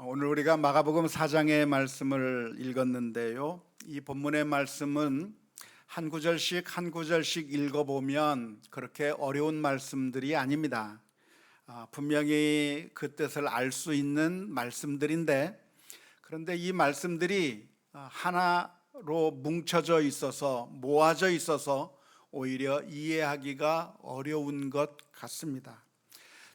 오늘 우리가 마가복음 4장의 말씀을 읽었는데요. 이 본문의 말씀은 한 구절씩 한 구절씩 읽어보면 그렇게 어려운 말씀들이 아닙니다. 분명히 그 뜻을 알 수 있는 말씀들인데, 그런데 이 말씀들이 하나로 뭉쳐져 있어서, 모아져 있어서 오히려 이해하기가 어려운 것 같습니다.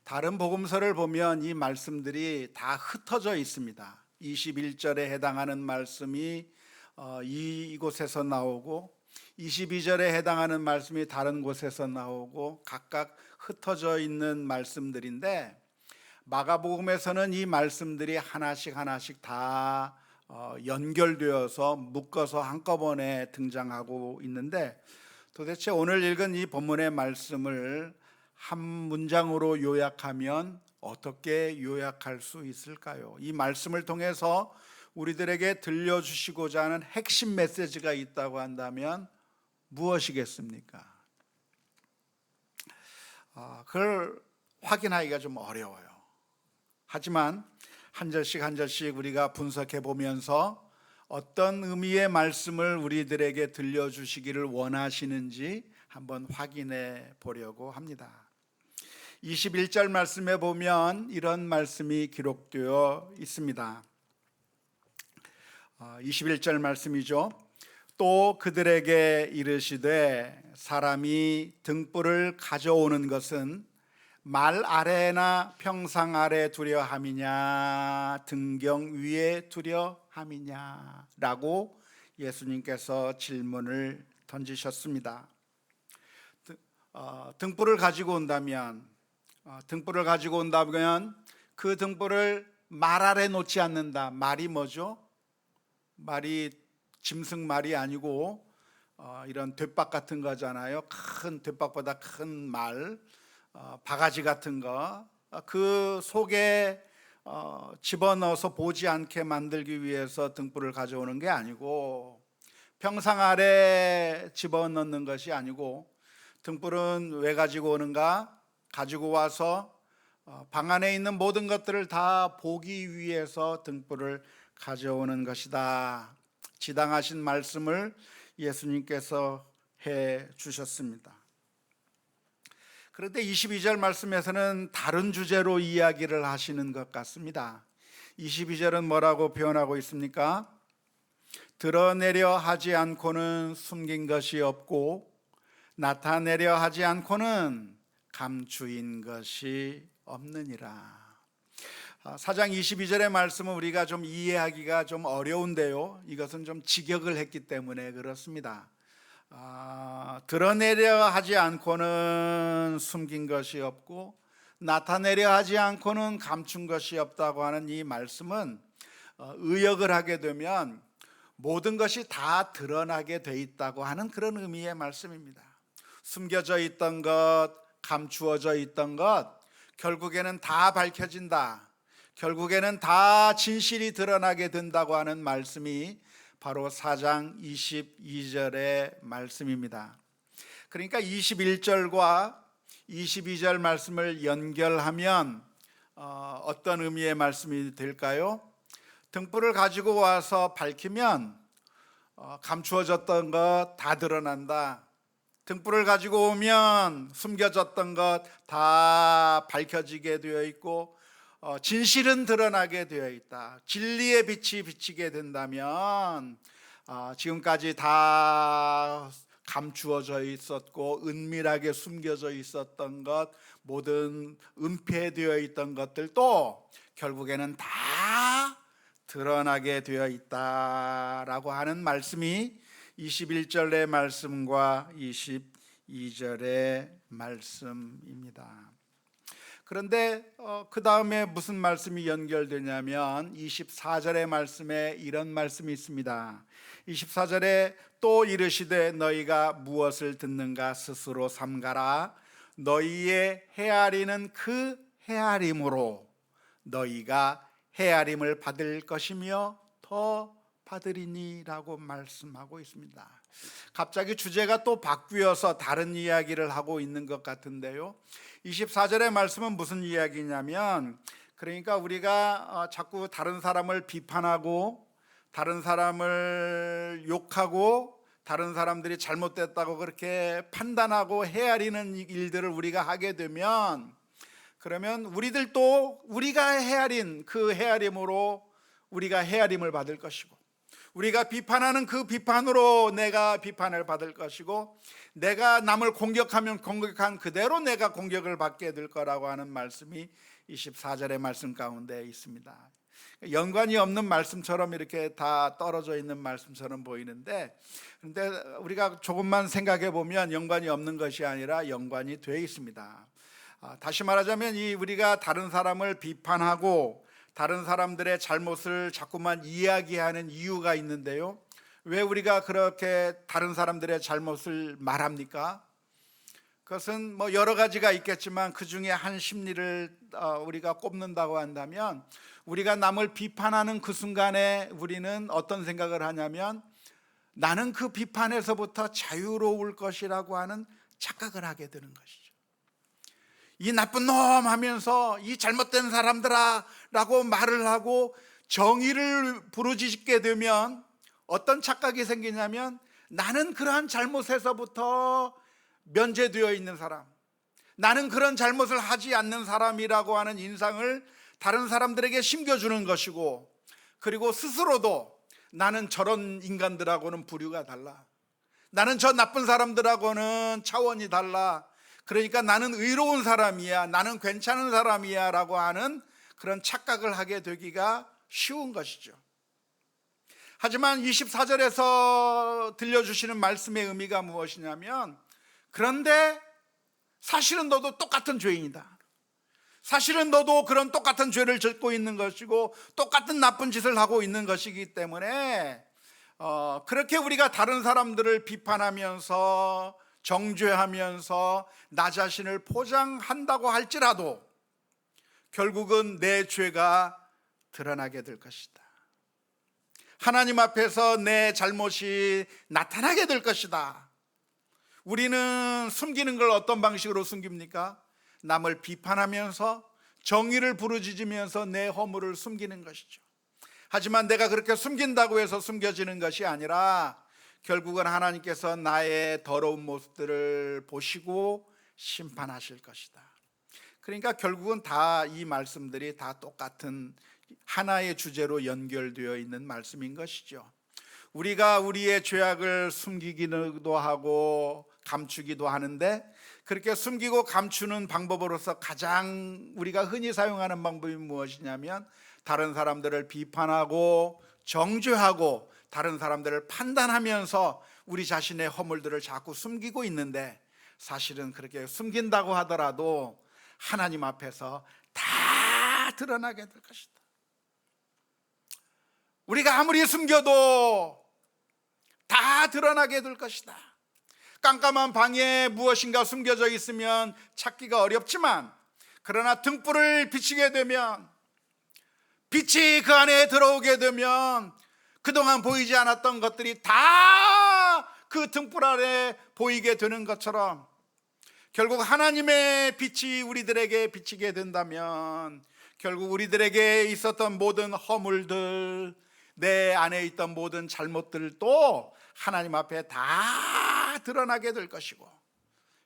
다른 복음서를 보면 이 말씀들이 다 흩어져 있습니다. 21절에 해당하는 말씀이 이곳에서 나오고, 22절에 해당하는 말씀이 다른 곳에서 나오고, 각각 흩어져 있는 말씀들인데, 마가복음에서는 이 말씀들이 하나씩 하나씩 다 연결되어서 묶어서 한꺼번에 등장하고 있는데, 도대체 오늘 읽은 이 본문의 말씀을 한 문장으로 요약하면 어떻게 요약할 수 있을까요? 이 말씀을 통해서 우리들에게 들려주시고자 하는 핵심 메시지가 있다고 한다면 무엇이겠습니까? 그걸 확인하기가 좀 어려워요. 하지만 한 절씩 한 절씩 우리가 분석해 보면서 어떤 의미의 말씀을 우리들에게 들려주시기를 원하시는지 한번 확인해 보려고 합니다. 21절 말씀에 보면 이런 말씀이 기록되어 있습니다. 21절 말씀이죠. 또 그들에게 이르시되 사람이 등불을 가져오는 것은 말 아래나 평상 아래 두려 함이냐 등경 위에 두려 함이냐 라고 예수님께서 질문을 던지셨습니다. 등불을 가지고 온다면 그 등불을 말 아래 놓지 않는다. 말이 뭐죠? 말이 짐승 말이 아니고 이런 돛박 같은 거잖아요. 큰 돛박보다 큰 말, 바가지 같은 거, 그 속에 집어넣어서 보지 않게 만들기 위해서 등불을 가져오는 게 아니고, 평상 아래 집어넣는 것이 아니고, 등불은 왜 가지고 오는가? 가지고 와서 방 안에 있는 모든 것들을 다 보기 위해서 등불을 가져오는 것이다. 지당하신 말씀을 예수님께서 해 주셨습니다. 그런데 22절 말씀에서는 다른 주제로 이야기를 하시는 것 같습니다. 22절은 뭐라고 표현하고 있습니까? 드러내려 하지 않고는 숨긴 것이 없고 나타내려 하지 않고는 감추인 것이 없느니라. 4장 22절의 말씀은 우리가 좀 이해하기가 좀 어려운데요, 이것은 좀 직역을 했기 때문에 그렇습니다. 드러내려 하지 않고는 숨긴 것이 없고 나타내려 하지 않고는 감춘 것이 없다고 하는 이 말씀은 의역을 하게 되면 모든 것이 다 드러나게 돼 있다고 하는 그런 의미의 말씀입니다. 숨겨져 있던 것, 감추어져 있던 것, 결국에는 다 밝혀진다. 결국에는 다 진실이 드러나게 된다고 하는 말씀이 바로 4장 22절의 말씀입니다. 그러니까 21절과 22절 말씀을 연결하면 어떤 의미의 말씀이 될까요? 등불을 가지고 와서 밝히면 감추어졌던 것 다 드러난다. 등불을 가지고 오면 숨겨졌던 것 다 밝혀지게 되어 있고, 진실은 드러나게 되어 있다. 진리의 빛이 비치게 된다면 지금까지 다 감추어져 있었고 은밀하게 숨겨져 있었던 것, 모든 은폐되어 있던 것들도 결국에는 다 드러나게 되어 있다라고 하는 말씀이 21절의 말씀과 22절의 말씀입니다. 그런데 그 다음에 무슨 말씀이 연결되냐면 24절의 말씀에 이런 말씀이 있습니다. 24절에 또 이르시되 너희가 무엇을 듣는가 스스로 삼가라. 너희의 헤아리는 그 헤아림으로 너희가 헤아림을 받을 것이며 더 받으리니라고 말씀하고 있습니다. 갑자기 주제가 또 바뀌어서 다른 이야기를 하고 있는 것 같은데요, 24절의 말씀은 무슨 이야기냐면 그러니까 우리가 자꾸 다른 사람을 비판하고 다른 사람을 욕하고 다른 사람들이 잘못됐다고 그렇게 판단하고 헤아리는 일들을 우리가 하게 되면, 그러면 우리들도 우리가 헤아린 그 헤아림으로 우리가 헤아림을 받을 것이고, 우리가 비판하는 그 비판으로 내가 비판을 받을 것이고, 내가 남을 공격하면 공격한 그대로 내가 공격을 받게 될 거라고 하는 말씀이 24절의 말씀 가운데 있습니다. 연관이 없는 말씀처럼 이렇게 다 떨어져 있는 말씀처럼 보이는데, 그런데 우리가 조금만 생각해 보면 연관이 없는 것이 아니라 연관이 되어 있습니다. 다시 말하자면 우리가 다른 사람을 비판하고 다른 사람들의 잘못을 자꾸만 이야기하는 이유가 있는데요, 왜 우리가 그렇게 다른 사람들의 잘못을 말합니까? 그것은 뭐 여러 가지가 있겠지만 그 중에 한 심리를 우리가 꼽는다고 한다면, 우리가 남을 비판하는 그 순간에 우리는 어떤 생각을 하냐면, 나는 그 비판에서부터 자유로울 것이라고 하는 착각을 하게 되는 것이죠. 이 나쁜 놈 하면서 이 잘못된 사람들아 라고 말을 하고 정의를 부르짖게 되면 어떤 착각이 생기냐면, 나는 그러한 잘못에서부터 면제되어 있는 사람, 나는 그런 잘못을 하지 않는 사람이라고 하는 인상을 다른 사람들에게 심겨주는 것이고, 그리고 스스로도 나는 저런 인간들하고는 부류가 달라, 나는 저 나쁜 사람들하고는 차원이 달라, 그러니까 나는 의로운 사람이야, 나는 괜찮은 사람이야 라고 하는 그런 착각을 하게 되기가 쉬운 것이죠. 하지만 24절에서 들려주시는 말씀의 의미가 무엇이냐면, 그런데 사실은 너도 똑같은 죄인이다, 사실은 너도 그런 똑같은 죄를 짓고 있는 것이고 똑같은 나쁜 짓을 하고 있는 것이기 때문에 그렇게 우리가 다른 사람들을 비판하면서 정죄하면서 나 자신을 포장한다고 할지라도 결국은 내 죄가 드러나게 될 것이다, 하나님 앞에서 내 잘못이 나타나게 될 것이다. 우리는 숨기는 걸 어떤 방식으로 숨깁니까? 남을 비판하면서 정의를 부르짖으면서 내 허물을 숨기는 것이죠. 하지만 내가 그렇게 숨긴다고 해서 숨겨지는 것이 아니라 결국은 하나님께서 나의 더러운 모습들을 보시고 심판하실 것이다. 그러니까 결국은 다 이 말씀들이 다 똑같은 하나의 주제로 연결되어 있는 말씀인 것이죠. 우리가 우리의 죄악을 숨기기도 하고 감추기도 하는데, 그렇게 숨기고 감추는 방법으로서 가장 우리가 흔히 사용하는 방법이 무엇이냐면, 다른 사람들을 비판하고 정죄하고 다른 사람들을 판단하면서 우리 자신의 허물들을 자꾸 숨기고 있는데, 사실은 그렇게 숨긴다고 하더라도 하나님 앞에서 다 드러나게 될 것이다. 우리가 아무리 숨겨도 다 드러나게 될 것이다. 깜깜한 방에 무엇인가 숨겨져 있으면 찾기가 어렵지만, 그러나 등불을 비치게 되면, 빛이 그 안에 들어오게 되면 그동안 보이지 않았던 것들이 다 그 등불 아래 보이게 되는 것처럼, 결국 하나님의 빛이 우리들에게 비치게 된다면 결국 우리들에게 있었던 모든 허물들, 내 안에 있던 모든 잘못들도 하나님 앞에 다 드러나게 될 것이고,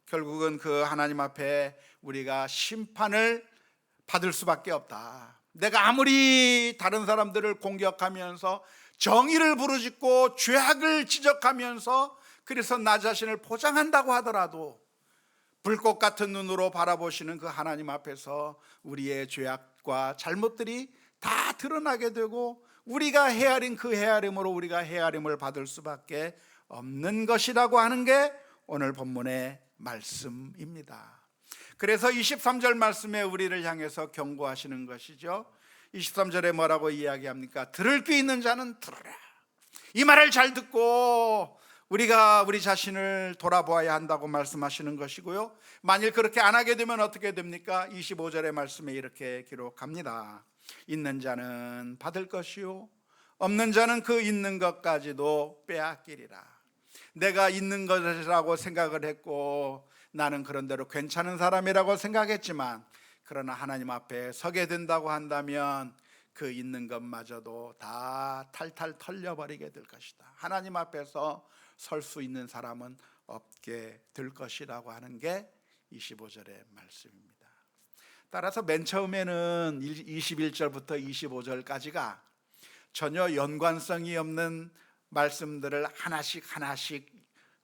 결국은 그 하나님 앞에 우리가 심판을 받을 수밖에 없다. 내가 아무리 다른 사람들을 공격하면서 정의를 부르짖고 죄악을 지적하면서 그래서 나 자신을 포장한다고 하더라도 불꽃 같은 눈으로 바라보시는 그 하나님 앞에서 우리의 죄악과 잘못들이 다 드러나게 되고, 우리가 헤아린 그 헤아림으로 우리가 헤아림을 받을 수밖에 없는 것이라고 하는 게 오늘 본문의 말씀입니다. 그래서 23절 말씀에 우리를 향해서 경고하시는 것이죠. 23절에 뭐라고 이야기합니까? 들을 귀 있는 자는 들으라. 이 말을 잘 듣고 우리가 우리 자신을 돌아보아야 한다고 말씀하시는 것이고요, 만일 그렇게 안 하게 되면 어떻게 됩니까? 25절의 말씀에 이렇게 기록합니다. 있는 자는 받을 것이요 없는 자는 그 있는 것까지도 빼앗기리라. 내가 있는 것이라고 생각을 했고 나는 그런대로 괜찮은 사람이라고 생각했지만, 그러나 하나님 앞에 서게 된다고 한다면 그 있는 것마저도 다 탈탈 털려버리게 될 것이다. 하나님 앞에서 설 수 있는 사람은 없게 될 것이라고 하는 게 25절의 말씀입니다. 따라서 맨 처음에는 21절부터 25절까지가 전혀 연관성이 없는 말씀들을 하나씩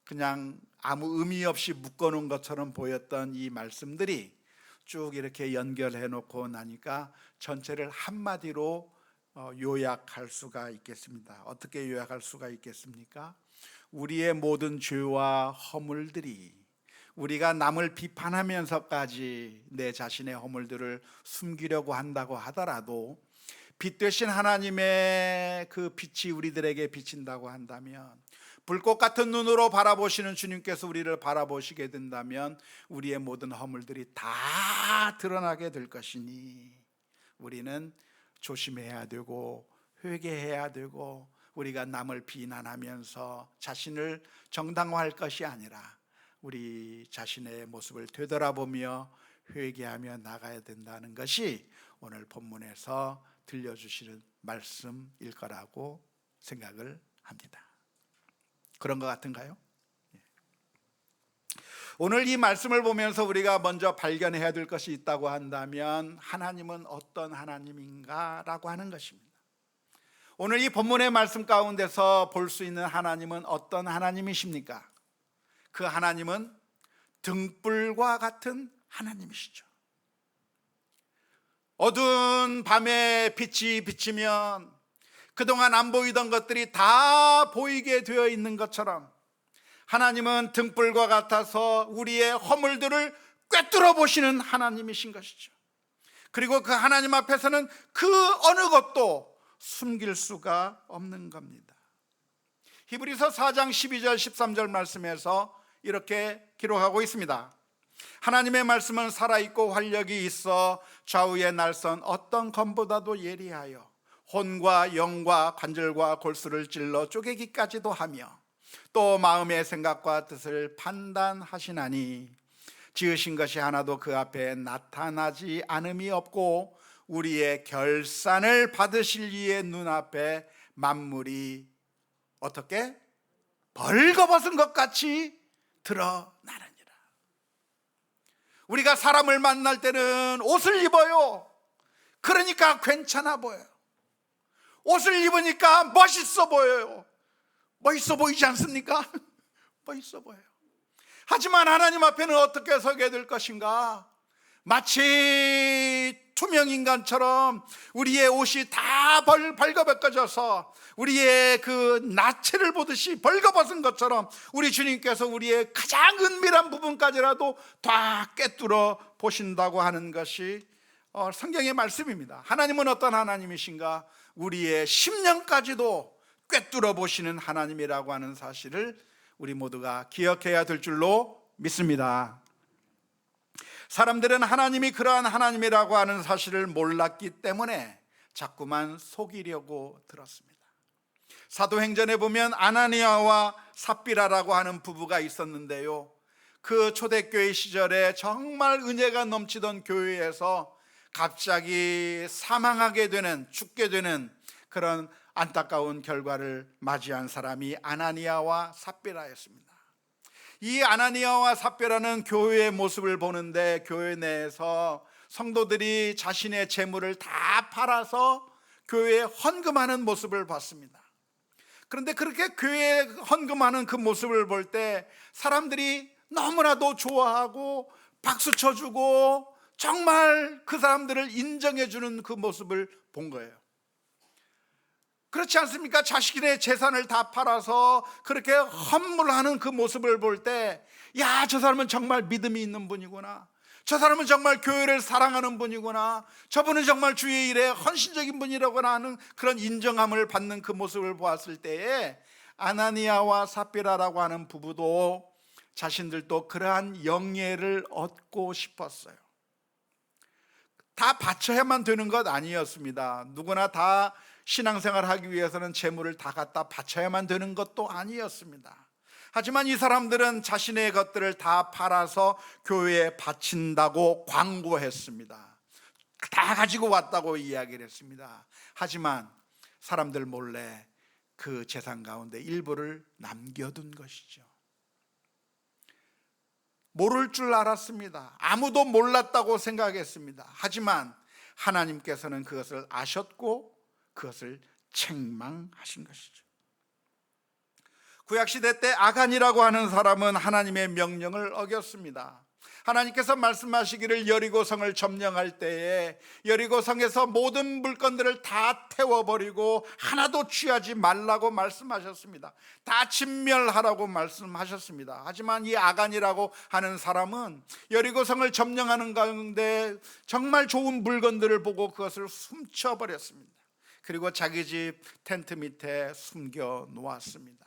그냥 아무 의미 없이 묶어놓은 것처럼 보였던 이 말씀들이 쭉 이렇게 연결해 놓고 나니까 전체를 한마디로 요약할 수가 있겠습니다. 어떻게 요약할 수가 있겠습니까? 우리의 모든 죄와 허물들이, 우리가 남을 비판하면서까지 내 자신의 허물들을 숨기려고 한다고 하더라도 빛 되신 하나님의 그 빛이 우리들에게 비친다고 한다면, 불꽃 같은 눈으로 바라보시는 주님께서 우리를 바라보시게 된다면 우리의 모든 허물들이 다 드러나게 될 것이니 우리는 조심해야 되고 회개해야 되고, 우리가 남을 비난하면서 자신을 정당화할 것이 아니라 우리 자신의 모습을 되돌아보며 회개하며 나가야 된다는 것이 오늘 본문에서 들려주시는 말씀일 거라고 생각을 합니다. 그런 것 같은가요? 오늘 이 말씀을 보면서 우리가 먼저 발견해야 될 것이 있다고 한다면 하나님은 어떤 하나님인가 라고 하는 것입니다. 오늘 이 본문의 말씀 가운데서 볼 수 있는 하나님은 어떤 하나님이십니까? 그 하나님은 등불과 같은 하나님이시죠. 어두운 밤에 빛이 비치면 그동안 안 보이던 것들이 다 보이게 되어 있는 것처럼 하나님은 등불과 같아서 우리의 허물들을 꿰뚫어 보시는 하나님이신 것이죠. 그리고 그 하나님 앞에서는 그 어느 것도 숨길 수가 없는 겁니다. 히브리서 4장 12절 13절 말씀에서 이렇게 기록하고 있습니다. 하나님의 말씀은 살아있고 활력이 있어 좌우의 날선 어떤 검보다도 예리하여 혼과 영과 관절과 골수를 찔러 쪼개기까지도 하며 또 마음의 생각과 뜻을 판단하시나니 지으신 것이 하나도 그 앞에 나타나지 않음이 없고 우리의 결산을 받으실 이의 눈앞에 만물이 어떻게? 벌거벗은 것 같이 드러나느니라. 우리가 사람을 만날 때는 옷을 입어요. 그러니까 괜찮아 보여요. 옷을 입으니까 멋있어 보여요. 멋있어 보이지 않습니까? 멋있어 보여요. 하지만 하나님 앞에는 어떻게 서게 될 것인가? 마치 투명인간처럼 우리의 옷이 다 벌거벗겨져서 우리의 그 나체를 보듯이 벌거벗은 것처럼 우리 주님께서 우리의 가장 은밀한 부분까지라도 다 꿰뚫어 보신다고 하는 것이 성경의 말씀입니다. 하나님은 어떤 하나님이신가? 우리의 심령까지도 꿰뚫어 보시는 하나님이라고 하는 사실을 우리 모두가 기억해야 될 줄로 믿습니다. 사람들은 하나님이 그러한 하나님이라고 하는 사실을 몰랐기 때문에 자꾸만 속이려고 들었습니다. 사도행전에 보면 아나니아와 삽비라라고 하는 부부가 있었는데요, 그 초대교회 시절에 정말 은혜가 넘치던 교회에서 갑자기 사망하게 되는, 죽게 되는 그런 안타까운 결과를 맞이한 사람이 아나니아와 삽비라였습니다. 이 아나니아와 삽비라는 교회의 모습을 보는데 교회 내에서 성도들이 자신의 재물을 다 팔아서 교회에 헌금하는 모습을 봤습니다. 그런데 그렇게 교회에 헌금하는 그 모습을 볼 때 사람들이 너무나도 좋아하고 박수 쳐주고 정말 그 사람들을 인정해주는 그 모습을 본 거예요. 그렇지 않습니까? 자신의 재산을 다 팔아서 그렇게 헌물하는 그 모습을 볼 때, 야, 저 사람은 정말 믿음이 있는 분이구나, 저 사람은 정말 교회를 사랑하는 분이구나, 저분은 정말 주의 일에 헌신적인 분이라고 하는 그런 인정함을 받는 그 모습을 보았을 때에 아나니아와 삽비라라고 하는 부부도 자신들도 그러한 영예를 얻고 싶었어요. 다 바쳐야만 되는 것 아니었습니다. 누구나 다 신앙생활 하기 위해서는 재물을 다 갖다 바쳐야만 되는 것도 아니었습니다. 하지만 이 사람들은 자신의 것들을 다 팔아서 교회에 바친다고 광고했습니다. 다 가지고 왔다고 이야기를 했습니다. 하지만 사람들 몰래 그 재산 가운데 일부를 남겨둔 것이죠. 모를 줄 알았습니다. 아무도 몰랐다고 생각했습니다. 하지만 하나님께서는 그것을 아셨고 그것을 책망하신 것이죠. 구약시대 때 아간이라고 하는 사람은 하나님의 명령을 어겼습니다. 하나님께서 말씀하시기를 여리고성을 점령할 때에 여리고성에서 모든 물건들을 다 태워버리고 하나도 취하지 말라고 말씀하셨습니다. 다 진멸하라고 말씀하셨습니다. 하지만 이 아간이라고 하는 사람은 여리고성을 점령하는 가운데 정말 좋은 물건들을 보고 그것을 훔쳐버렸습니다. 그리고 자기 집 텐트 밑에 숨겨 놓았습니다.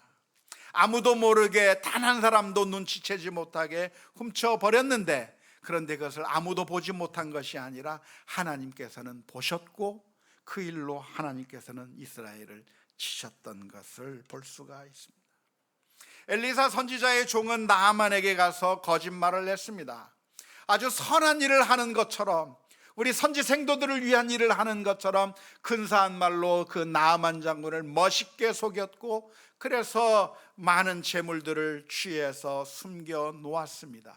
아무도 모르게 단 한 사람도 눈치채지 못하게 훔쳐버렸는데, 그런데 그것을 아무도 보지 못한 것이 아니라 하나님께서는 보셨고 그 일로 하나님께서는 이스라엘을 치셨던 것을 볼 수가 있습니다. 엘리사 선지자의 종은 나아만에게 가서 거짓말을 했습니다. 아주 선한 일을 하는 것처럼, 우리 선지 생도들을 위한 일을 하는 것처럼 근사한 말로 그 나아만 장군을 멋있게 속였고, 그래서 많은 재물들을 취해서 숨겨 놓았습니다.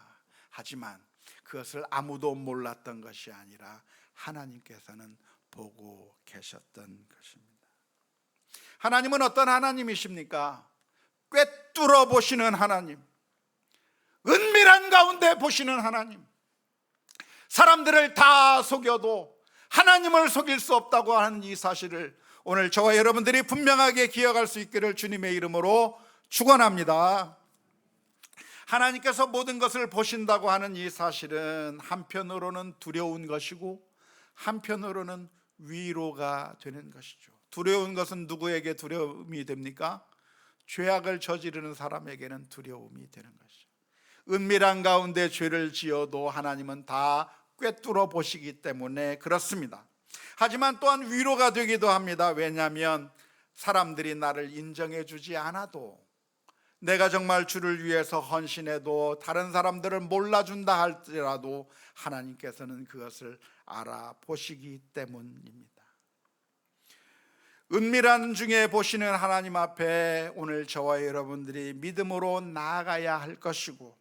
하지만 그것을 아무도 몰랐던 것이 아니라 하나님께서는 보고 계셨던 것입니다. 하나님은 어떤 하나님이십니까? 꿰뚫어 보시는 하나님, 은밀한 가운데 보시는 하나님, 사람들을 다 속여도 하나님을 속일 수 없다고 하는 이 사실을 오늘 저와 여러분들이 분명하게 기억할 수 있기를 주님의 이름으로 축원합니다. 하나님께서 모든 것을 보신다고 하는 이 사실은 한편으로는 두려운 것이고 한편으로는 위로가 되는 것이죠. 두려운 것은 누구에게 두려움이 됩니까? 죄악을 저지르는 사람에게는 두려움이 되는 것이죠. 은밀한 가운데 죄를 지어도 하나님은 다 꿰뚫어 보시기 때문에 그렇습니다. 하지만 또한 위로가 되기도 합니다. 왜냐하면 사람들이 나를 인정해 주지 않아도, 내가 정말 주를 위해서 헌신해도 다른 사람들을 몰라준다 할지라도 하나님께서는 그것을 알아보시기 때문입니다. 은밀한 중에 보시는 하나님 앞에 오늘 저와 여러분들이 믿음으로 나아가야 할 것이고,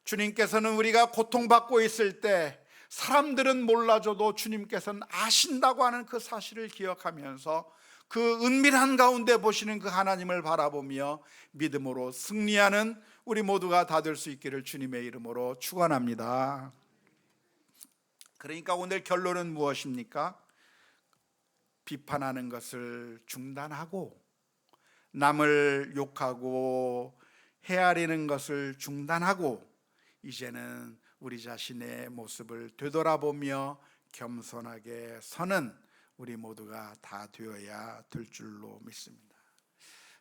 주님께서는 우리가 고통받고 있을 때 사람들은 몰라줘도 주님께서는 아신다고 하는 그 사실을 기억하면서 그 은밀한 가운데 보시는 그 하나님을 바라보며 믿음으로 승리하는 우리 모두가 다 될 수 있기를 주님의 이름으로 축원합니다. 그러니까 오늘 결론은 무엇입니까? 비판하는 것을 중단하고, 남을 욕하고 헤아리는 것을 중단하고, 이제는 우리 자신의 모습을 되돌아보며 겸손하게 서는 우리 모두가 다 되어야 될 줄로 믿습니다.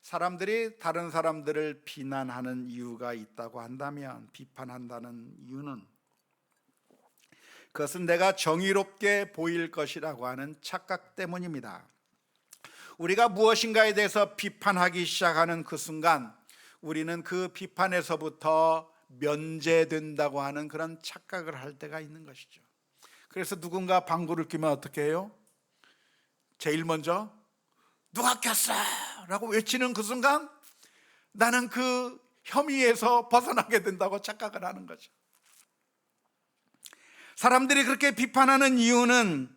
사람들이 다른 사람들을 비난하는 이유가 있다고 한다면, 비판한다는 이유는 그것은 내가 정의롭게 보일 것이라고 하는 착각 때문입니다. 우리가 무엇인가에 대해서 비판하기 시작하는 그 순간 우리는 그 비판에서부터 면제된다고 하는 그런 착각을 할 때가 있는 것이죠. 그래서 누군가 방구를 뀌면 어떻게 해요? 제일 먼저 누가 꼈어? 라고 외치는 그 순간 나는 그 혐의에서 벗어나게 된다고 착각을 하는 거죠. 사람들이 그렇게 비판하는 이유는,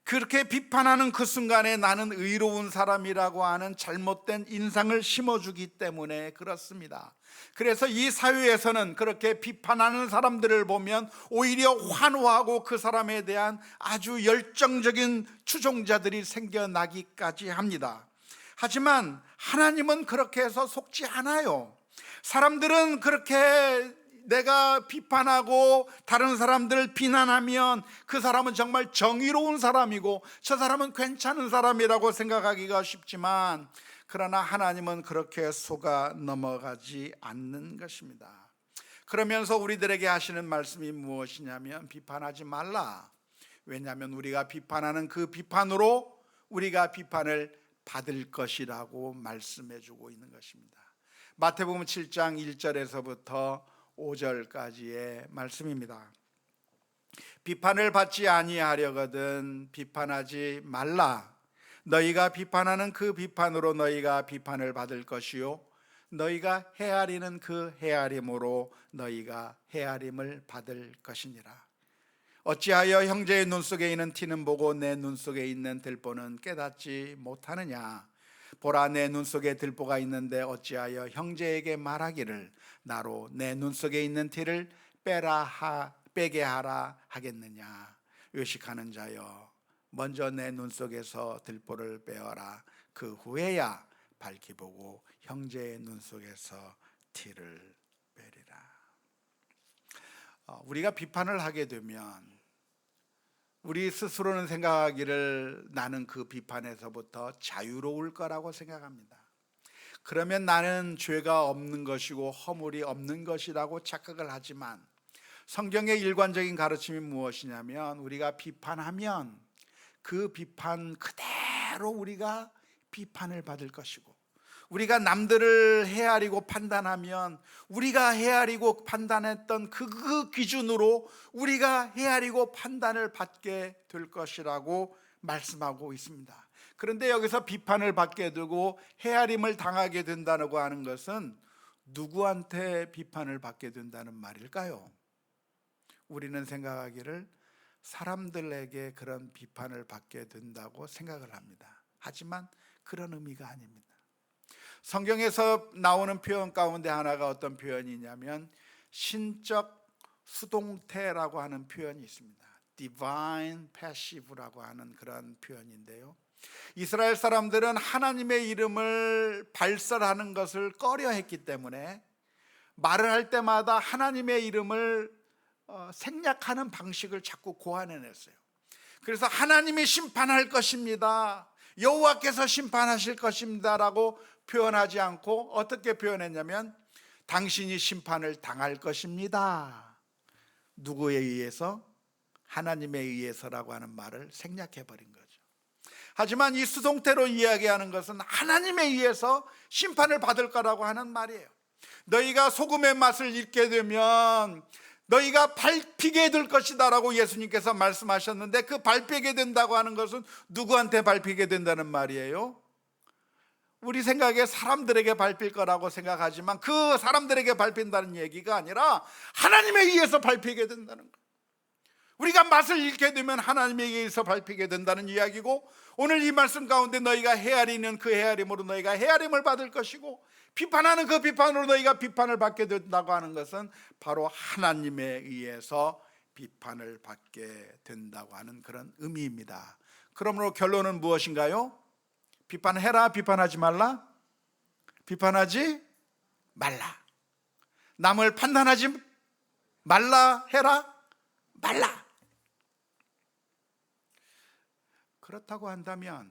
그렇게 비판하는 그 순간에 나는 의로운 사람이라고 하는 잘못된 인상을 심어주기 때문에 그렇습니다. 그래서 이 사회에서는 그렇게 비판하는 사람들을 보면 오히려 환호하고 그 사람에 대한 아주 열정적인 추종자들이 생겨나기까지 합니다. 하지만 하나님은 그렇게 해서 속지 않아요. 사람들은 그렇게 내가 비판하고 다른 사람들을 비난하면 그 사람은 정말 정의로운 사람이고 저 사람은 괜찮은 사람이라고 생각하기가 쉽지만, 그러나 하나님은 그렇게 속아 넘어가지 않는 것입니다. 그러면서 우리들에게 하시는 말씀이 무엇이냐면 비판하지 말라. 왜냐하면 우리가 비판하는 그 비판으로 우리가 비판을 받을 것이라고 말씀해 주고 있는 것입니다. 마태복음 7장 1절에서부터 5절까지의 말씀입니다. 비판을 받지 아니하려거든 비판하지 말라. 너희가 비판하는 그 비판으로 너희가 비판을 받을 것이요 너희가 헤아리는 그 헤아림으로 너희가 헤아림을 받을 것이니라. 어찌하여 형제의 눈 속에 있는 티는 보고 내 눈 속에 있는 들보는 깨닫지 못하느냐. 보라, 내 눈 속에 들보가 있는데 어찌하여 형제에게 말하기를 나로 내 눈 속에 있는 티를 빼게 하라 하겠느냐. 의식하는 자여, 먼저 내 눈 속에서 들보를 빼어라. 그 후에야 밝히 보고 형제의 눈 속에서 티를 빼리라. 우리가 비판을 하게 되면 우리 스스로는 생각하기를 나는 그 비판에서부터 자유로울 거라고 생각합니다. 그러면 나는 죄가 없는 것이고 허물이 없는 것이라고 착각을 하지만 성경의 일관적인 가르침이 무엇이냐면 우리가 비판하면 그 비판 그대로 우리가 비판을 받을 것이고, 우리가 남들을 헤아리고 판단하면 우리가 헤아리고 판단했던 그 기준으로 우리가 헤아리고 판단을 받게 될 것이라고 말씀하고 있습니다. 그런데 여기서 비판을 받게 되고 헤아림을 당하게 된다고 하는 것은 누구한테 비판을 받게 된다는 말일까요? 우리는 생각하기를 사람들에게 그런 비판을 받게 된다고 생각을 합니다. 하지만 그런 의미가 아닙니다. 성경에서 나오는 표현 가운데 하나가 어떤 표현이냐면 신적 수동태라고 하는 표현이 있습니다. Divine Passive라고 하는 그런 표현인데요, 이스라엘 사람들은 하나님의 이름을 발설하는 것을 꺼려했기 때문에 말을 할 때마다 하나님의 이름을 생략하는 방식을 자꾸 고안해냈어요. 그래서 하나님이 심판할 것입니다, 여호와께서 심판하실 것입니다 라고 표현하지 않고 어떻게 표현했냐면 당신이 심판을 당할 것입니다. 누구에 의해서? 하나님에 의해서라고 하는 말을 생략해버린 거죠. 하지만 이 수동태로 이야기하는 것은 하나님에 의해서 심판을 받을 거라고 하는 말이에요. 너희가 소금의 맛을 잃게 되면 너희가 밟히게 될 것이다 라고 예수님께서 말씀하셨는데, 그 밟히게 된다고 하는 것은 누구한테 밟히게 된다는 말이에요? 우리 생각에 사람들에게 밟힐 거라고 생각하지만 그 사람들에게 밟힌다는 얘기가 아니라 하나님에 의해서 밟히게 된다는 거예요. 우리가 맛을 잃게 되면 하나님에 의해서 밟히게 된다는 이야기고, 오늘 이 말씀 가운데 너희가 헤아리는 그 헤아림으로 너희가 헤아림을 받을 것이고, 비판하는 그 비판으로 너희가 비판을 받게 된다고 하는 것은 바로 하나님에 의해서 비판을 받게 된다고 하는 그런 의미입니다. 그러므로 결론은 무엇인가요? 비판해라, 비판하지 말라? 비판하지 말라. 남을 판단하지 말라, 해라, 말라. 그렇다고 한다면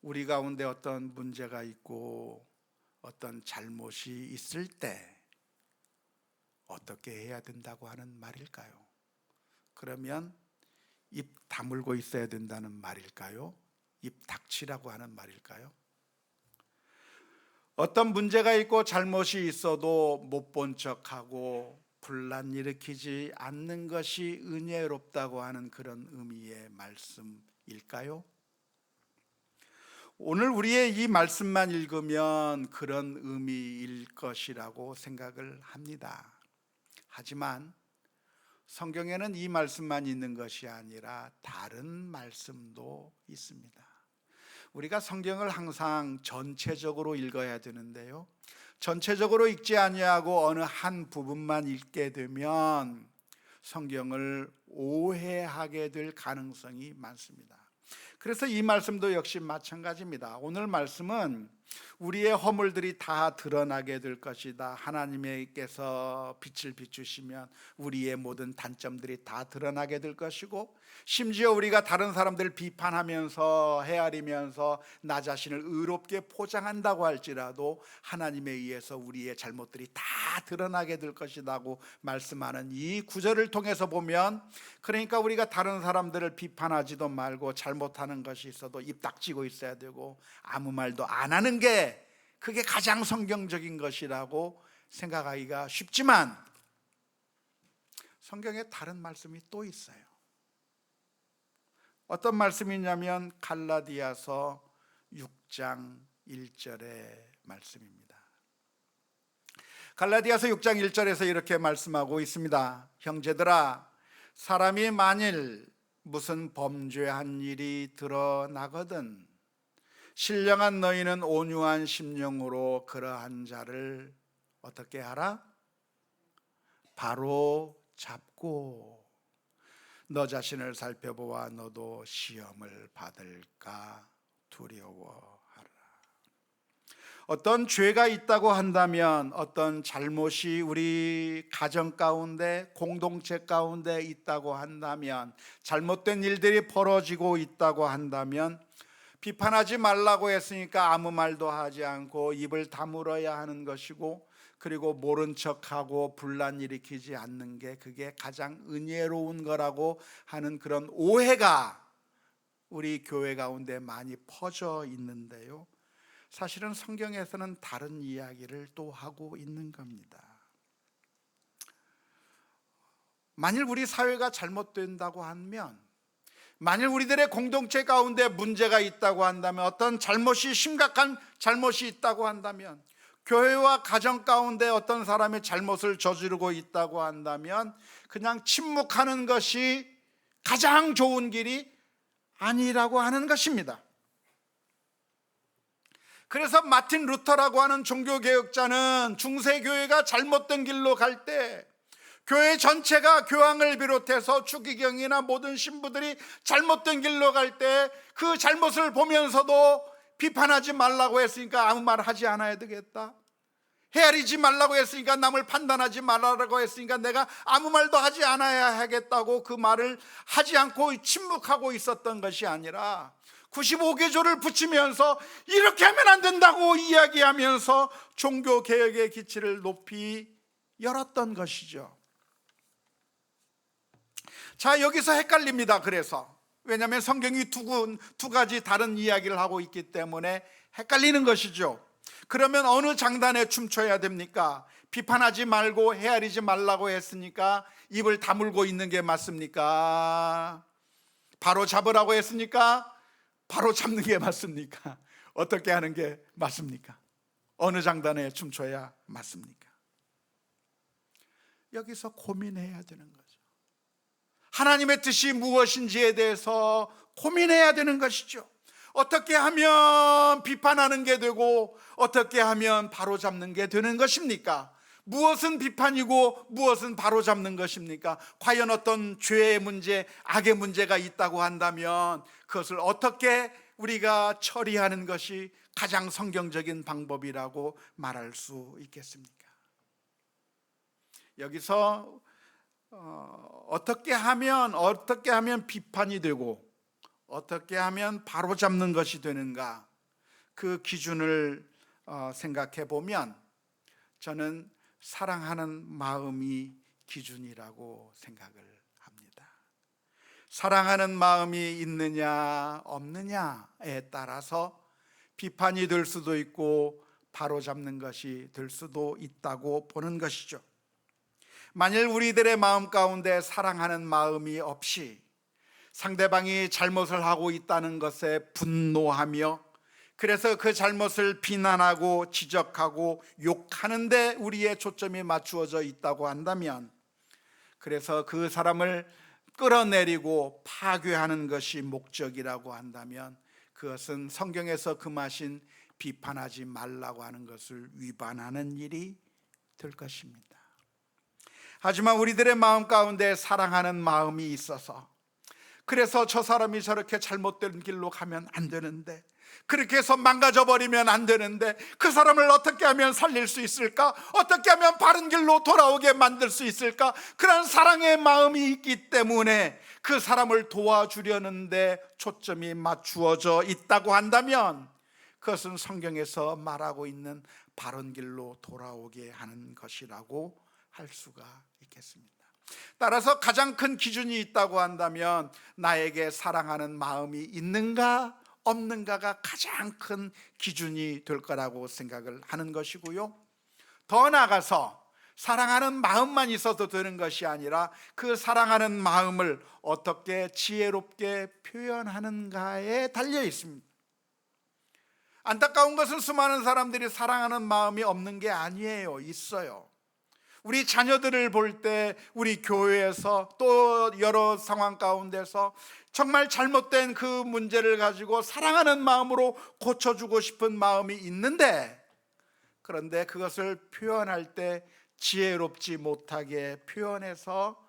우리 가운데 어떤 문제가 있고 어떤 잘못이 있을 때 어떻게 해야 된다고 하는 말일까요? 그러면 입 다물고 있어야 된다는 말일까요? 입 닥치라고 하는 말일까요? 어떤 문제가 있고 잘못이 있어도 못 본 척하고 분란 일으키지 않는 것이 은혜롭다고 하는 그런 의미의 말씀일까요? 오늘 우리의 이 말씀만 읽으면 그런 의미일 것이라고 생각을 합니다. 하지만 성경에는 이 말씀만 있는 것이 아니라 다른 말씀도 있습니다. 우리가 성경을 항상 전체적으로 읽어야 되는데요, 전체적으로 읽지 아니하고 어느 한 부분만 읽게 되면 성경을 오해하게 될 가능성이 많습니다. 그래서 이 말씀도 역시 마찬가지입니다. 오늘 말씀은 우리의 허물들이 다 드러나게 될 것이다, 하나님께서 빛을 비추시면 우리의 모든 단점들이 다 드러나게 될 것이고, 심지어 우리가 다른 사람들을 비판하면서 헤아리면서 나 자신을 의롭게 포장한다고 할지라도 하나님에 의해서 우리의 잘못들이 다 드러나게 될 것이라고 말씀하는 이 구절을 통해서 보면, 그러니까 우리가 다른 사람들을 비판하지도 말고 잘못하는 것이 있어도 입 닥치고 있어야 되고 아무 말도 안 하는 게 그게 가장 성경적인 것이라고 생각하기가 쉽지만, 성경에 다른 말씀이 또 있어요. 어떤 말씀이냐면 갈라디아서 6장 1절의 말씀입니다. 갈라디아서 6장 1절에서 이렇게 말씀하고 있습니다. 형제들아, 사람이 만일 무슨 범죄한 일이 드러나거든 신령한 너희는 온유한 심령으로 그러한 자를 어떻게 하라? 바로 잡고 너 자신을 살펴보아 너도 시험을 받을까 두려워하라. 어떤 죄가 있다고 한다면, 어떤 잘못이 우리 가정 가운데, 공동체 가운데 있다고 한다면, 잘못된 일들이 벌어지고 있다고 한다면, 비판하지 말라고 했으니까 아무 말도 하지 않고 입을 다물어야 하는 것이고, 그리고 모른 척하고 분란 일으키지 않는 게 그게 가장 은혜로운 거라고 하는 그런 오해가 우리 교회 가운데 많이 퍼져 있는데요, 사실은 성경에서는 다른 이야기를 또 하고 있는 겁니다. 만일 우리 사회가 잘못된다고 하면, 만일 우리들의 공동체 가운데 문제가 있다고 한다면, 어떤 잘못이, 심각한 잘못이 있다고 한다면, 교회와 가정 가운데 어떤 사람이 잘못을 저지르고 있다고 한다면 그냥 침묵하는 것이 가장 좋은 길이 아니라고 하는 것입니다. 그래서 마틴 루터라고 하는 종교개혁자는 중세교회가 잘못된 길로 갈 때, 교회 전체가 교황을 비롯해서 추기경이나 모든 신부들이 잘못된 길로 갈 때 그 잘못을 보면서도 비판하지 말라고 했으니까 아무 말 하지 않아야 되겠다, 헤아리지 말라고 했으니까, 남을 판단하지 말라고 했으니까 내가 아무 말도 하지 않아야 하겠다고 그 말을 하지 않고 침묵하고 있었던 것이 아니라 95개조를 붙이면서 이렇게 하면 안 된다고 이야기하면서 종교개혁의 기치를 높이 열었던 것이죠. 자, 여기서 헷갈립니다. 그래서 왜냐하면 성경이 두 가지 다른 이야기를 하고 있기 때문에 헷갈리는 것이죠. 그러면 어느 장단에 춤춰야 됩니까? 비판하지 말고 헤아리지 말라고 했으니까 입을 다물고 있는 게 맞습니까? 바로 잡으라고 했으니까 바로 잡는 게 맞습니까? 어떻게 하는 게 맞습니까? 어느 장단에 춤춰야 맞습니까? 여기서 고민해야 되는 거죠. 하나님의 뜻이 무엇인지에 대해서 고민해야 되는 것이죠. 어떻게 하면 비판하는 게 되고 어떻게 하면 바로잡는 게 되는 것입니까? 무엇은 비판이고 무엇은 바로잡는 것입니까? 과연 어떤 죄의 문제, 악의 문제가 있다고 한다면 그것을 어떻게 우리가 처리하는 것이 가장 성경적인 방법이라고 말할 수 있겠습니까? 여기서 어떻게 하면 비판이 되고 어떻게 하면 바로잡는 것이 되는가, 그 기준을 생각해 보면 저는 사랑하는 마음이 기준이라고 생각을 합니다. 사랑하는 마음이 있느냐 없느냐에 따라서 비판이 될 수도 있고 바로잡는 것이 될 수도 있다고 보는 것이죠. 만일 우리들의 마음 가운데 사랑하는 마음이 없이 상대방이 잘못을 하고 있다는 것에 분노하며 그래서 그 잘못을 비난하고 지적하고 욕하는데 우리의 초점이 맞추어져 있다고 한다면, 그래서 그 사람을 끌어내리고 파괴하는 것이 목적이라고 한다면 그것은 성경에서 금하신 비판하지 말라고 하는 것을 위반하는 일이 될 것입니다. 하지만 우리들의 마음 가운데 사랑하는 마음이 있어서, 그래서 저 사람이 저렇게 잘못된 길로 가면 안 되는데, 그렇게 해서 망가져 버리면 안 되는데, 그 사람을 어떻게 하면 살릴 수 있을까? 어떻게 하면 바른 길로 돌아오게 만들 수 있을까? 그런 사랑의 마음이 있기 때문에 그 사람을 도와주려는데 초점이 맞추어져 있다고 한다면 그것은 성경에서 말하고 있는 바른 길로 돌아오게 하는 것이라고 할 수가 있겠습니다. 따라서 가장 큰 기준이 있다고 한다면 나에게 사랑하는 마음이 있는가 없는가가 가장 큰 기준이 될 거라고 생각을 하는 것이고요, 더 나아가서 사랑하는 마음만 있어도 되는 것이 아니라 그 사랑하는 마음을 어떻게 지혜롭게 표현하는가에 달려 있습니다. 안타까운 것은 수많은 사람들이 사랑하는 마음이 없는 게 아니에요. 있어요. 우리 자녀들을 볼 때 우리 교회에서 또 여러 상황 가운데서 정말 잘못된 그 문제를 가지고 사랑하는 마음으로 고쳐주고 싶은 마음이 있는데, 그런데 그것을 표현할 때 지혜롭지 못하게 표현해서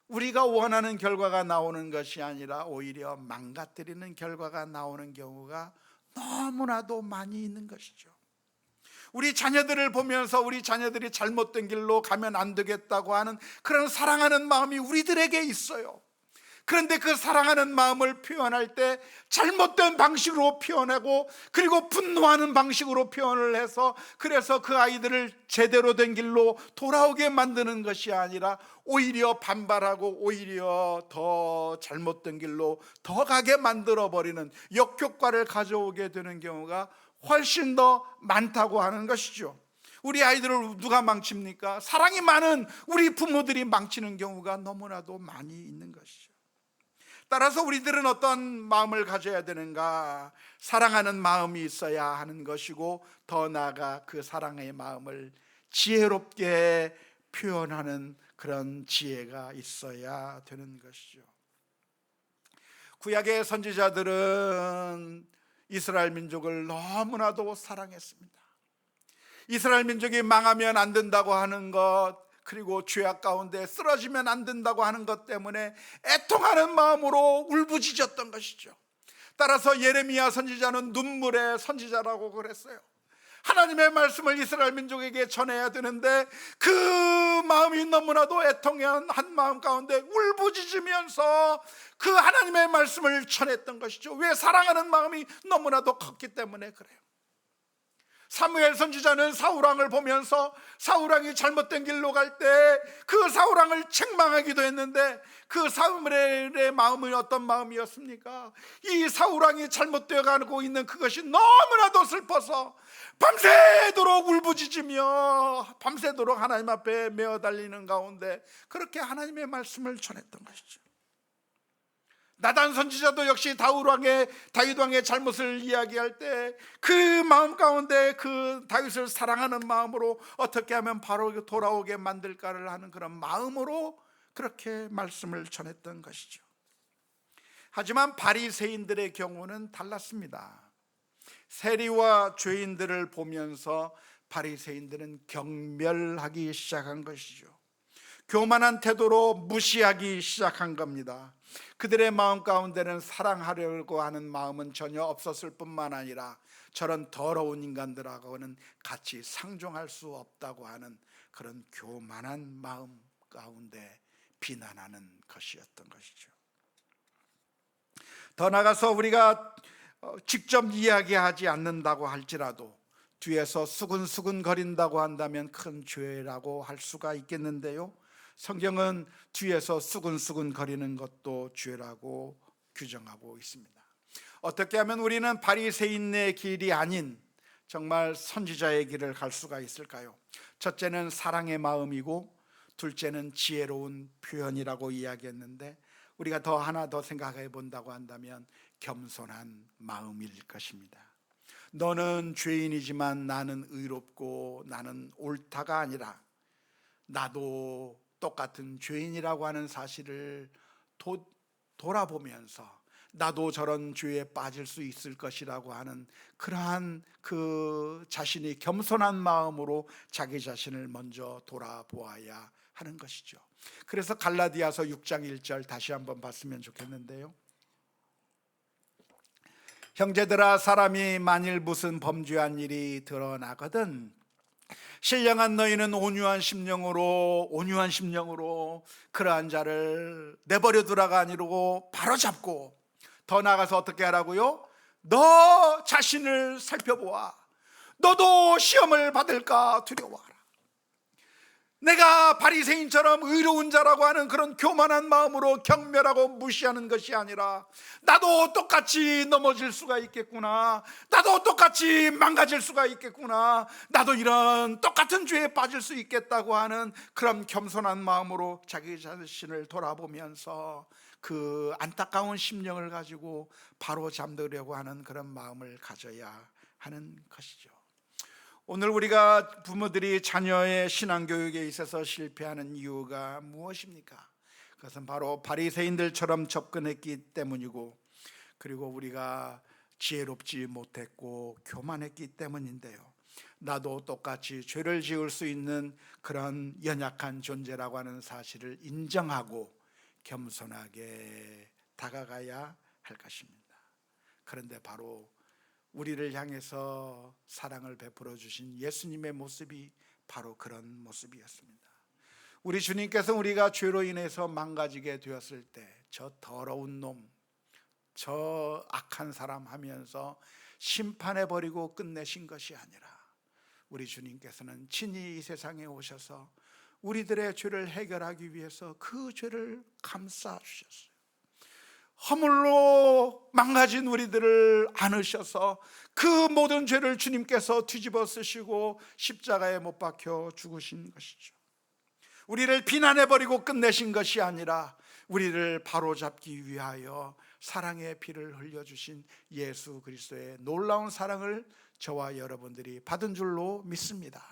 우리가 원하는 결과가 나오는 것이 아니라 오히려 망가뜨리는 결과가 나오는 경우가 너무나도 많이 있는 것이죠. 우리 자녀들을 보면서 우리 자녀들이 잘못된 길로 가면 안 되겠다고 하는 그런 사랑하는 마음이 우리들에게 있어요. 그런데 그 사랑하는 마음을 표현할 때 잘못된 방식으로 표현하고, 그리고 분노하는 방식으로 표현을 해서, 그래서 그 아이들을 제대로 된 길로 돌아오게 만드는 것이 아니라 오히려 반발하고 오히려 더 잘못된 길로 더 가게 만들어버리는 역효과를 가져오게 되는 경우가 훨씬 더 많다고 하는 것이죠. 우리 아이들을 누가 망칩니까? 사랑이 많은 우리 부모들이 망치는 경우가 너무나도 많이 있는 것이죠. 따라서 우리들은 어떤 마음을 가져야 되는가? 사랑하는 마음이 있어야 하는 것이고, 더 나아가 그 사랑의 마음을 지혜롭게 표현하는 그런 지혜가 있어야 되는 것이죠. 구약의 선지자들은 이스라엘 민족을 너무나도 사랑했습니다. 이스라엘 민족이 망하면 안 된다고 하는 것, 그리고 죄악 가운데 쓰러지면 안 된다고 하는 것 때문에 애통하는 마음으로 울부짖었던 것이죠. 따라서 예레미야 선지자는 눈물의 선지자라고 그랬어요. 하나님의 말씀을 이스라엘 민족에게 전해야 되는데 그 마음이 너무나도 애통한 한 마음 가운데 울부짖으면서 그 하나님의 말씀을 전했던 것이죠. 왜? 사랑하는 마음이 너무나도 컸기 때문에 그래요. 사무엘 선지자는 사울왕을 보면서 사울왕이 잘못된 길로 갈 때 그 사울왕을 책망하기도 했는데, 그 사무엘의 마음은 어떤 마음이었습니까? 이 사울왕이 잘못되어 가고 있는 그것이 너무나도 슬퍼서 밤새도록 울부짖으며 밤새도록 하나님 앞에 메어 달리는 가운데 그렇게 하나님의 말씀을 전했던 것이죠. 나단 선지자도 역시 다윗 왕의 잘못을 이야기할 때 그 마음 가운데 그 다윗을 사랑하는 마음으로 어떻게 하면 바로 돌아오게 만들까를 하는 그런 마음으로 그렇게 말씀을 전했던 것이죠. 하지만 바리새인들의 경우는 달랐습니다. 세리와 죄인들을 보면서 바리새인들은 경멸하기 시작한 것이죠. 교만한 태도로 무시하기 시작한 겁니다. 그들의 마음 가운데는 사랑하려고 하는 마음은 전혀 없었을 뿐만 아니라 저런 더러운 인간들하고는 같이 상종할 수 없다고 하는 그런 교만한 마음 가운데 비난하는 것이었던 것이죠. 더 나아가서 우리가 직접 이야기하지 않는다고 할지라도 뒤에서 수근수근 거린다고 한다면 큰 죄라고 할 수가 있겠는데요, 성경은 뒤에서 수근수근 거리는 것도 죄라고 규정하고 있습니다. 어떻게 하면 우리는 바리새인의 길이 아닌 정말 선지자의 길을 갈 수가 있을까요? 첫째는 사랑의 마음이고, 둘째는 지혜로운 표현이라고 이야기했는데, 우리가 하나 더 생각해 본다고 한다면 겸손한 마음일 것입니다. 너는 죄인이지만 나는 의롭고 나는 옳다가 아니라 나도 똑같은 죄인이라고 하는 사실을 돌아보면서 나도 저런 죄에 빠질 수 있을 것이라고 하는 그러한 그 자신이 겸손한 마음으로 자기 자신을 먼저 돌아보아야 하는 것이죠. 그래서 갈라디아서 6장 1절 다시 한번 봤으면 좋겠는데요, 형제들아, 사람이 만일 무슨 범죄한 일이 드러나거든 신령한 너희는 온유한 심령으로 그러한 자를 내버려 두라가 아니고 바로 잡고, 더 나아가서 어떻게 하라고요? 너 자신을 살펴보아. 너도 시험을 받을까 두려워하라. 내가 바리새인처럼 의로운 자라고 하는 그런 교만한 마음으로 경멸하고 무시하는 것이 아니라 나도 똑같이 넘어질 수가 있겠구나, 나도 똑같이 망가질 수가 있겠구나, 나도 이런 똑같은 죄에 빠질 수 있겠다고 하는 그런 겸손한 마음으로 자기 자신을 돌아보면서 그 안타까운 심령을 가지고 바로 잠들려고 하는 그런 마음을 가져야 하는 것이죠. 오늘 우리가 부모들이 자녀의 신앙교육에 있어서 실패하는 이유가 무엇입니까? 그것은 바로 바리새인들처럼 접근했기 때문이고, 그리고 우리가 지혜롭지 못했고 교만했기 때문인데요, 나도 똑같이 죄를 지을 수 있는 그런 연약한 존재라고 하는 사실을 인정하고 겸손하게 다가가야 할 것입니다. 그런데 바로 우리를 향해서 사랑을 베풀어 주신 예수님의 모습이 바로 그런 모습이었습니다. 우리 주님께서 우리가 죄로 인해서 망가지게 되었을 때 저 더러운 놈, 저 악한 사람 하면서 심판해버리고 끝내신 것이 아니라 우리 주님께서는 친히 이 세상에 오셔서 우리들의 죄를 해결하기 위해서 그 죄를 감싸 주셨어요. 허물로 망가진 우리들을 안으셔서 그 모든 죄를 주님께서 뒤집어 쓰시고 십자가에 못 박혀 죽으신 것이죠. 우리를 비난해버리고 끝내신 것이 아니라 우리를 바로잡기 위하여 사랑의 피를 흘려주신 예수 그리스도의 놀라운 사랑을 저와 여러분들이 받은 줄로 믿습니다.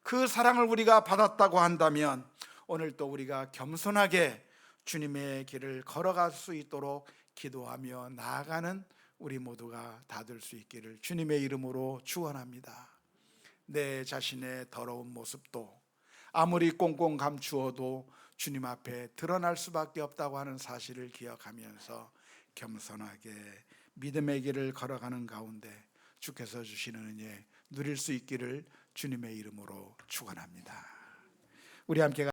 그 사랑을 우리가 받았다고 한다면 오늘 또 우리가 겸손하게 주님의 길을 걸어갈 수 있도록 기도하며 나아가는 우리 모두가 다 될 수 있기를 주님의 이름으로 축원합니다. 내 자신의 더러운 모습도 아무리 꽁꽁 감추어도 주님 앞에 드러날 수밖에 없다고 하는 사실을 기억하면서 겸손하게 믿음의 길을 걸어가는 가운데 주께서 주시는 은혜 누릴 수 있기를 주님의 이름으로 축원합니다. 우리 함께